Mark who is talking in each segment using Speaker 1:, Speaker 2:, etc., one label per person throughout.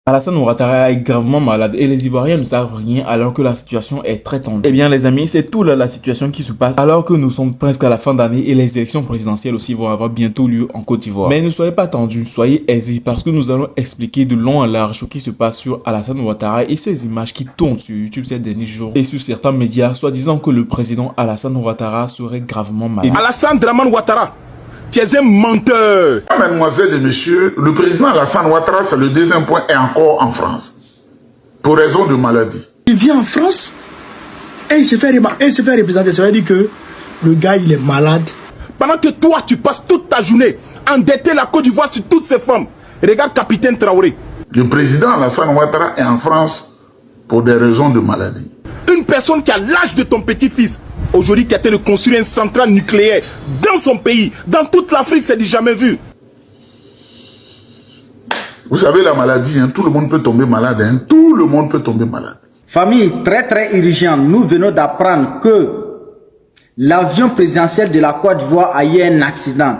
Speaker 1: Alassane Ouattara est gravement malade et les Ivoiriens ne savent rien alors que la situation est très tendue. Eh bien les amis, c'est tout là la situation qui se passe alors que nous sommes presque à la fin d'année et les élections présidentielles aussi vont avoir bientôt lieu en Côte d'Ivoire. Mais ne soyez pas tendus, soyez aisés parce que nous allons expliquer de long en large ce qui se passe sur Alassane Ouattara et ces images qui tournent sur YouTube ces derniers jours et sur certains médias soi-disant que le président Alassane Ouattara serait gravement malade.
Speaker 2: Alassane Draman Ouattara, tu es un menteur.
Speaker 3: Mademoiselle et messieurs, le président Alassane Ouattara, c'est le deuxième point, est encore en France. Pour raison de maladie.
Speaker 4: Il vient en France et il se fait représenter. Ça veut dire que le gars, il est malade.
Speaker 2: Pendant que toi, tu passes toute ta journée à endetter la Côte d'Ivoire sur toutes ces femmes. Regarde Capitaine Traoré.
Speaker 3: Le président Alassane Ouattara est en France pour des raisons de maladie.
Speaker 2: Une personne qui a l'âge de ton petit-fils, aujourd'hui qui a été de construire une centrale nucléaire dans son pays, dans toute l'Afrique, c'est du jamais vu.
Speaker 3: Vous savez la maladie, hein, tout le monde peut tomber malade. Hein, tout le monde peut tomber malade.
Speaker 5: Famille très urgente, nous venons d'apprendre que l'avion présidentiel de la Côte d'Ivoire a eu un accident.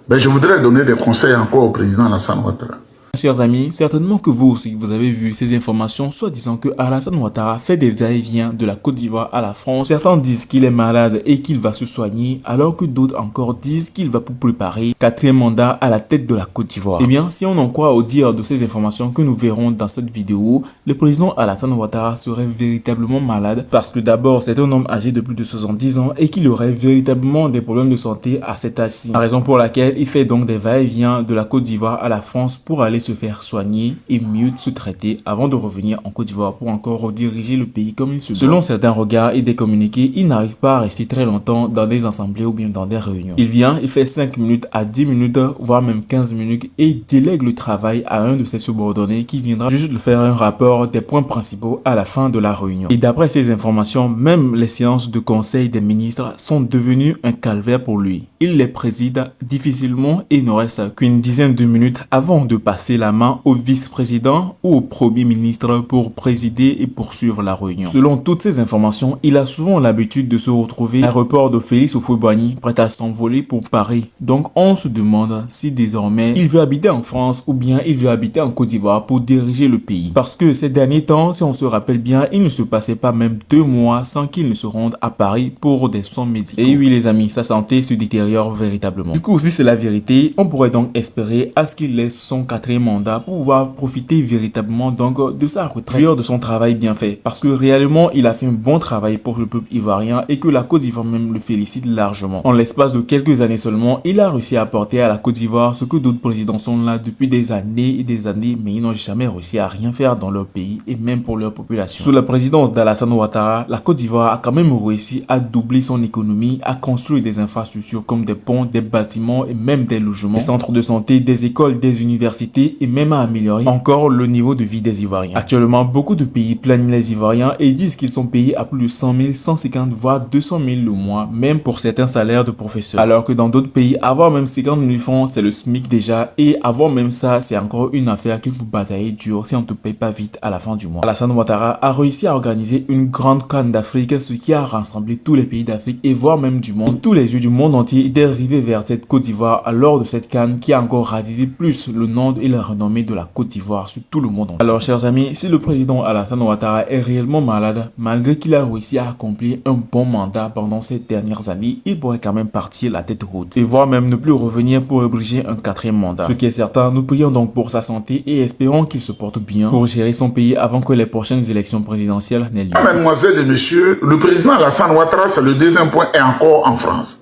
Speaker 3: Ben, je voudrais donner des conseils encore au président Alassane Ouattara.
Speaker 1: Chers amis, certainement que vous aussi, vous avez vu ces informations, soit disant que Alassane Ouattara fait des va-et-vient de la Côte d'Ivoire à la France. Certains disent qu'il est malade et qu'il va se soigner, alors que d'autres encore disent qu'il va pour préparer 4e mandat à la tête de la Côte d'Ivoire. Eh bien, si on en croit au dire de ces informations que nous verrons dans cette vidéo, le président Alassane Ouattara serait véritablement malade parce que d'abord, c'est un homme âgé de plus de 70 ans et qu'il aurait véritablement des problèmes de santé à cet âge-ci. La raison pour laquelle il fait donc des va-et-vient de la Côte d'Ivoire à la France pour aller se faire soigner et mieux se traiter avant de revenir en Côte d'Ivoire pour encore rediriger le pays comme il se doit. Selon certains regards et des communiqués, il n'arrive pas à rester très longtemps dans des assemblées ou bien dans des réunions. Il vient, il fait 5 minutes à 10 minutes, voire même 15 minutes et délègue le travail à un de ses subordonnés qui viendra juste de faire un rapport des points principaux à la fin de la réunion. Et d'après ces informations, même les séances de conseil des ministres sont devenues un calvaire pour lui. Il les préside difficilement et ne reste qu'une dizaine de minutes avant de passer la main au vice-président ou au premier ministre pour présider et poursuivre la réunion. Selon toutes ces informations, il a souvent l'habitude de se retrouver à l'aéroport de Félix Houphouët-Boigny prêt à s'envoler pour Paris. Donc on se demande si désormais il veut habiter en France ou bien il veut habiter en Côte d'Ivoire pour diriger le pays. Parce que ces derniers temps, si on se rappelle bien, il ne se passait pas même 2 mois sans qu'il ne se rende à Paris pour des soins médicaux. Et oui les amis, sa santé se détériore véritablement. Du coup, si c'est la vérité, on pourrait donc espérer à ce qu'il laisse son 4e mandat pour pouvoir profiter véritablement donc de sa retraite, de son travail bien fait. Parce que réellement, il a fait un bon travail pour le peuple ivoirien et que la Côte d'Ivoire même le félicite largement. En l'espace de quelques années seulement, il a réussi à apporter à la Côte d'Ivoire ce que d'autres présidents sont là depuis des années et des années, mais ils n'ont jamais réussi à rien faire dans leur pays et même pour leur population. Sous la présidence d'Alassane Ouattara, la Côte d'Ivoire a quand même réussi à doubler son économie, à construire des infrastructures comme des ponts, des bâtiments et même des logements, des centres de santé, des écoles, des universités et même à améliorer encore le niveau de vie des Ivoiriens. Actuellement, beaucoup de pays plaignent les Ivoiriens et disent qu'ils sont payés à plus de 100 000, 150 voire 200 000 le mois, même pour certains salaires de professeurs. Alors que dans d'autres pays, avoir même 50 000 francs, c'est le SMIC déjà, et avoir même ça, c'est encore une affaire qu'il faut batailler dur si on ne te paye pas vite à la fin du mois. Alassane Ouattara a réussi à organiser une grande CAN d'Afrique, ce qui a rassemblé tous les pays d'Afrique et voire même du monde. Et tous les yeux du monde entier étaient rivés vers cette Côte d'Ivoire lors de cette CAN qui a encore ravivé plus le nom et la renommée de la Côte d'Ivoire sur tout le monde entier. Alors chers amis, si le président Alassane Ouattara est réellement malade, malgré qu'il a réussi à accomplir un bon mandat pendant ces dernières années, il pourrait quand même partir la tête haute et voire même ne plus revenir pour obliger un 4e mandat. Ce qui est certain, nous prions donc pour sa santé et espérons qu'il se porte bien pour gérer son pays avant que les prochaines élections présidentielles n'aient lieu.
Speaker 3: Mademoiselle et messieurs, le président Alassane Ouattara, c'est le deuxième point, est encore en France.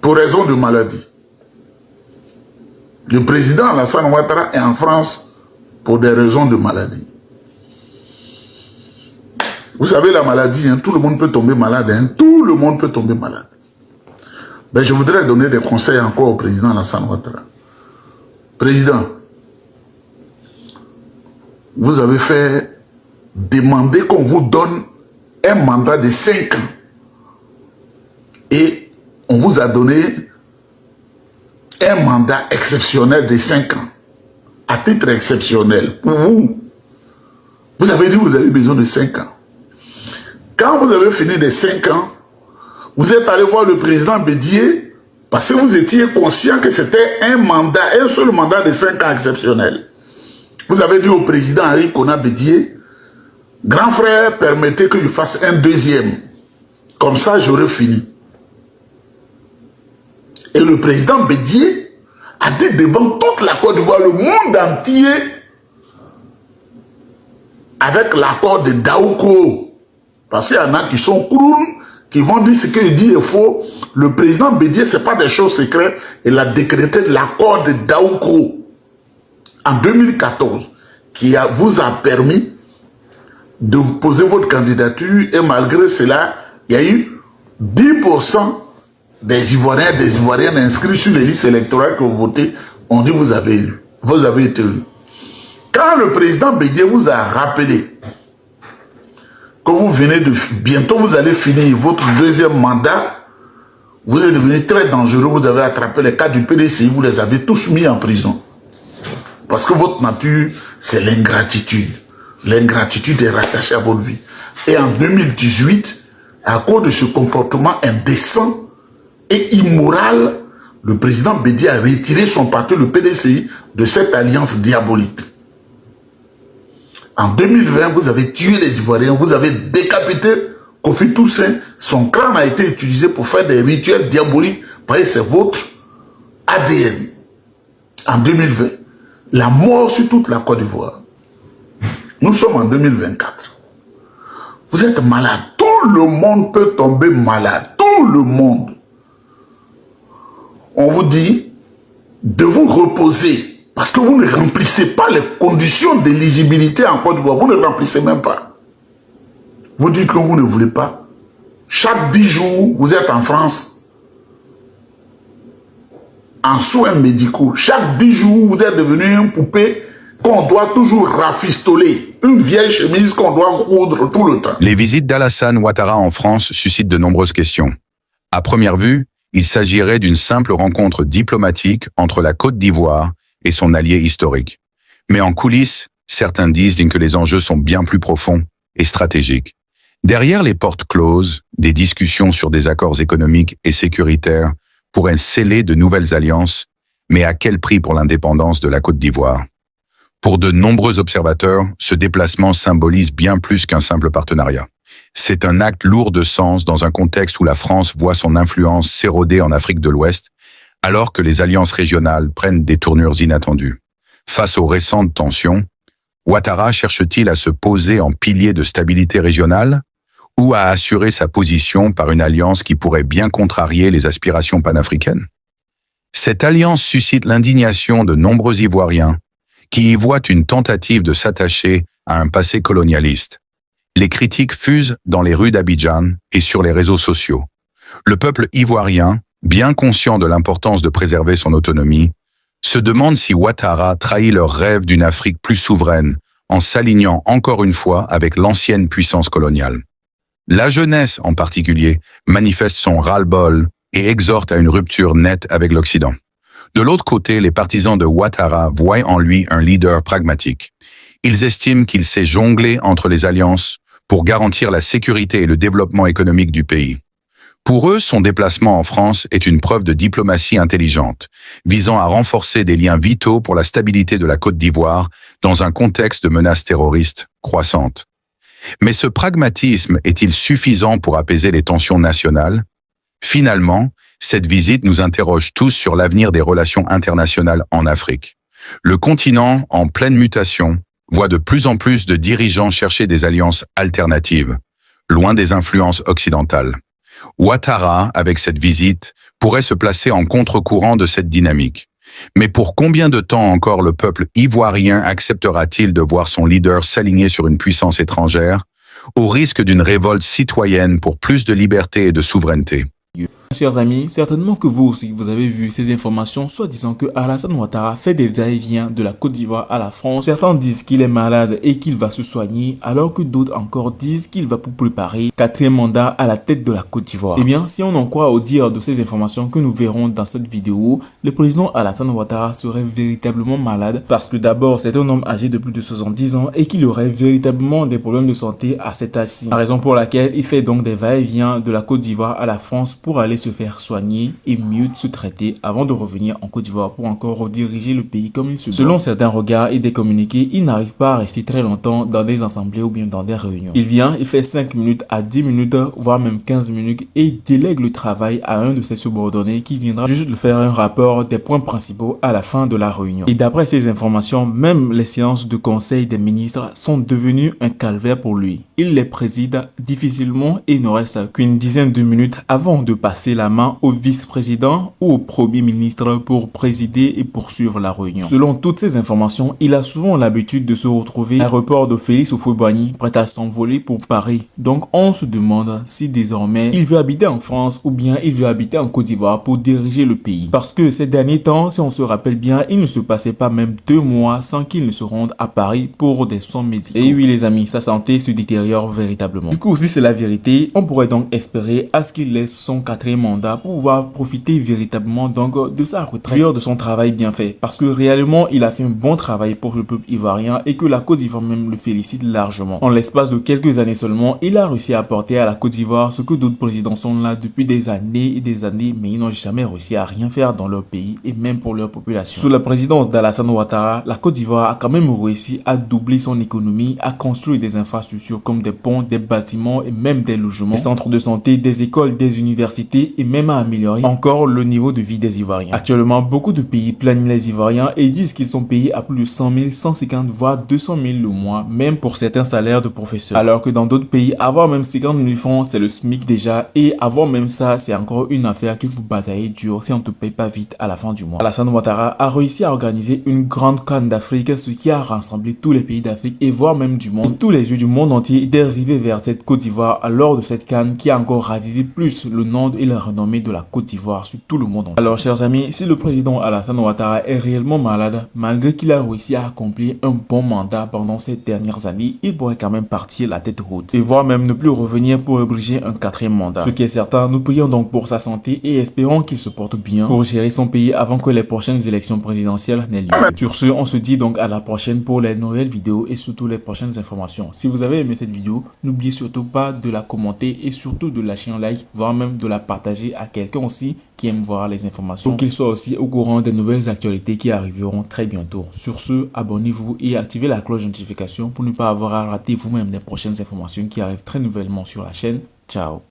Speaker 3: Pour raison de maladie. Le président Alassane Ouattara est en France pour des raisons de maladie. Vous savez la maladie, hein, tout le monde peut tomber malade. Hein, tout le monde peut tomber malade. Ben, je voudrais donner des conseils encore au président Alassane Ouattara. Président, vous avez fait demander qu'on vous donne un mandat de 5 ans. Et on vous a donné un mandat exceptionnel de 5 ans. À titre exceptionnel, pour vous. Vous avez dit que vous avez besoin de 5 ans. Quand vous avez fini les 5 ans, vous êtes allé voir le président Bédié parce que vous étiez conscient que c'était un mandat, un seul mandat de 5 ans exceptionnel. Vous avez dit au président Henri Konan Bédié, grand frère, permettez que je fasse un deuxième. Comme ça, j'aurai fini. Et le président Bédié a dit devant toute la Côte d'Ivoire, le monde entier, avec l'accord de Daoukro. Parce qu'il y en a qui sont clowns, qui vont dire ce qu'il dit est faux. Le président Bédié, ce n'est pas des choses secrètes. Il a décrété l'accord de Daoukro en 2014, qui vous a permis de poser votre candidature. Et malgré cela, il y a eu 10% des Ivoiriens et des Ivoiriennes inscrits sur les listes électorales qui ont voté. On dit vous avez élu. Vous avez été élu. Quand le président Bédié vous a rappelé que vous venez de... Bientôt vous allez finir votre deuxième mandat, vous êtes devenu très dangereux, vous avez attrapé les cas du PDCI, vous les avez tous mis en prison. Parce que votre nature, c'est l'ingratitude. L'ingratitude est rattachée à votre vie. Et en 2018, à cause de ce comportement indécent et immoral, le président Bédié a retiré son parti, le PDCI, de cette alliance diabolique. En 2020, vous avez tué les Ivoiriens, vous avez décapité Kofi Toussaint. Son crâne a été utilisé pour faire des rituels diaboliques. Parce que c'est votre ADN. En 2020, la mort sur toute la Côte d'Ivoire. Nous sommes en 2024. Vous êtes malade. Tout le monde peut tomber malade. Tout le monde. On vous dit de vous reposer. Parce que vous ne remplissez pas les conditions d'éligibilité en Côte d'Ivoire. Vous ne remplissez même pas. Vous dites que vous ne voulez pas. Chaque 10 jours, vous êtes en France. En soins médicaux. Chaque 10 jours, vous êtes devenu une poupée qu'on doit toujours rafistoler. Une vieille chemise qu'on doit coudre tout le temps.
Speaker 6: Les visites d'Alassane Ouattara en France suscitent de nombreuses questions. À première vue, il s'agirait d'une simple rencontre diplomatique entre la Côte d'Ivoire et son allié historique. Mais en coulisses, certains disent que les enjeux sont bien plus profonds et stratégiques. Derrière les portes closes, des discussions sur des accords économiques et sécuritaires pourraient sceller de nouvelles alliances, mais à quel prix pour l'indépendance de la Côte d'Ivoire? Pour de nombreux observateurs, ce déplacement symbolise bien plus qu'un simple partenariat. C'est un acte lourd de sens dans un contexte où la France voit son influence s'éroder en Afrique de l'Ouest, alors que les alliances régionales prennent des tournures inattendues. Face aux récentes tensions, Ouattara cherche-t-il à se poser en pilier de stabilité régionale ou à assurer sa position par une alliance qui pourrait bien contrarier les aspirations panafricaines? Cette alliance suscite l'indignation de nombreux Ivoiriens qui y voient une tentative de s'attacher à un passé colonialiste. Les critiques fusent dans les rues d'Abidjan et sur les réseaux sociaux. Le peuple ivoirien, bien conscient de l'importance de préserver son autonomie, se demande si Ouattara trahit leur rêve d'une Afrique plus souveraine en s'alignant encore une fois avec l'ancienne puissance coloniale. La jeunesse, en particulier, manifeste son ras-le-bol et exhorte à une rupture nette avec l'Occident. De l'autre côté, les partisans de Ouattara voient en lui un leader pragmatique. Ils estiment qu'il sait jongler entre les alliances pour garantir la sécurité et le développement économique du pays. Pour eux, son déplacement en France est une preuve de diplomatie intelligente, visant à renforcer des liens vitaux pour la stabilité de la Côte d'Ivoire dans un contexte de menaces terroristes croissantes. Mais ce pragmatisme est-il suffisant pour apaiser les tensions nationales? Finalement, cette visite nous interroge tous sur l'avenir des relations internationales en Afrique. Le continent, en pleine mutation, voit de plus en plus de dirigeants chercher des alliances alternatives, loin des influences occidentales. Ouattara, avec cette visite, pourrait se placer en contre-courant de cette dynamique. Mais pour combien de temps encore le peuple ivoirien acceptera-t-il de voir son leader s'aligner sur une puissance étrangère, au risque d'une révolte citoyenne pour plus de liberté et de souveraineté?
Speaker 1: Chers amis, certainement que vous aussi, vous avez vu ces informations, soit disant que Alassane Ouattara fait des va-et-vient de la Côte d'Ivoire à la France. Certains disent qu'il est malade et qu'il va se soigner, alors que d'autres encore disent qu'il va pour préparer 4e mandat à la tête de la Côte d'Ivoire. Eh bien, si on en croit au dire de ces informations que nous verrons dans cette vidéo, le président Alassane Ouattara serait véritablement malade parce que d'abord, c'est un homme âgé de plus de 70 ans et qu'il aurait véritablement des problèmes de santé à cet âge-ci. La raison pour laquelle il fait donc des va-et-vient de la Côte d'Ivoire à la France pour aller se faire soigner et mieux se traiter avant de revenir en Côte d'Ivoire pour encore rediriger le pays comme il se doit. Selon certains regards et des communiqués, il n'arrive pas à rester très longtemps dans des assemblées ou bien dans des réunions. Il vient, il fait 5 minutes à 10 minutes, voire même 15 minutes et délègue le travail à un de ses subordonnés qui viendra juste le faire un rapport des points principaux à la fin de la réunion. Et d'après ces informations, même les séances de conseil des ministres sont devenues un calvaire pour lui. Il les préside difficilement et ne reste qu'une dizaine de minutes avant de passer la main au vice-président ou au premier ministre pour présider et poursuivre la réunion. Selon toutes ces informations, il a souvent l'habitude de se retrouver à l'aéroport de Félix Houphouët-Boigny, prêt à s'envoler pour Paris. Donc on se demande si désormais il veut habiter en France ou bien il veut habiter en Côte d'Ivoire pour diriger le pays. Parce que ces derniers temps, si on se rappelle bien, il ne se passait pas même 2 mois sans qu'il ne se rende à Paris pour des soins médicaux. Et oui les amis, sa santé se détériore véritablement. Du coup, si c'est la vérité, on pourrait donc espérer à ce qu'il laisse son 4e mandat pour pouvoir profiter véritablement donc de sa retraite, de son travail bien fait. Parce que réellement, il a fait un bon travail pour le peuple ivoirien et que la Côte d'Ivoire même le félicite largement. En l'espace de quelques années seulement, il a réussi à apporter à la Côte d'Ivoire ce que d'autres présidents sont là depuis des années et des années, mais ils n'ont jamais réussi à rien faire dans leur pays et même pour leur population. Sous la présidence d'Alassane Ouattara, la Côte d'Ivoire a quand même réussi à doubler son économie, à construire des infrastructures comme des ponts, des bâtiments et même des logements, des centres de santé, des écoles, des universités et même à améliorer encore le niveau de vie des Ivoiriens. Actuellement, beaucoup de pays plaignent les Ivoiriens et disent qu'ils sont payés à plus de 100 000, 150 voire 200 000 le mois, même pour certains salaires de professeurs. Alors que dans d'autres pays, avoir même 50 000 francs, c'est le SMIC déjà, et avoir même ça, c'est encore une affaire qu'il faut batailler dur si on ne te paye pas vite à la fin du mois. Alassane Ouattara a réussi à organiser une grande CAN d'Afrique, ce qui a rassemblé tous les pays d'Afrique et voire même du monde. Et tous les yeux du monde entier étaient rivés vers cette Côte d'Ivoire lors de cette CAN qui a encore ravivé plus le nom et la renommée de la Côte d'Ivoire sur tout le monde entier. Alors chers amis, si le président Alassane Ouattara est réellement malade, malgré qu'il a réussi à accomplir un bon mandat pendant ces dernières années, il pourrait quand même partir la tête haute et voire même ne plus revenir pour obliger un 4e mandat. Ce qui est certain, nous prions donc pour sa santé et espérons qu'il se porte bien pour gérer son pays avant que les prochaines élections présidentielles n'aient lieu. Sur ce, on se dit donc à la prochaine pour les nouvelles vidéos et surtout les prochaines informations. Si vous avez aimé cette vidéo, n'oubliez surtout pas de la commenter et surtout de lâcher un like, voire même de la partager à quelqu'un aussi qui aime voir les informations pour qu'il soit aussi au courant des nouvelles actualités qui arriveront très bientôt. Sur ce, abonnez-vous et activez la cloche de notification pour ne pas avoir à rater vous-même les prochaines informations qui arrivent très nouvellement sur la chaîne. Ciao.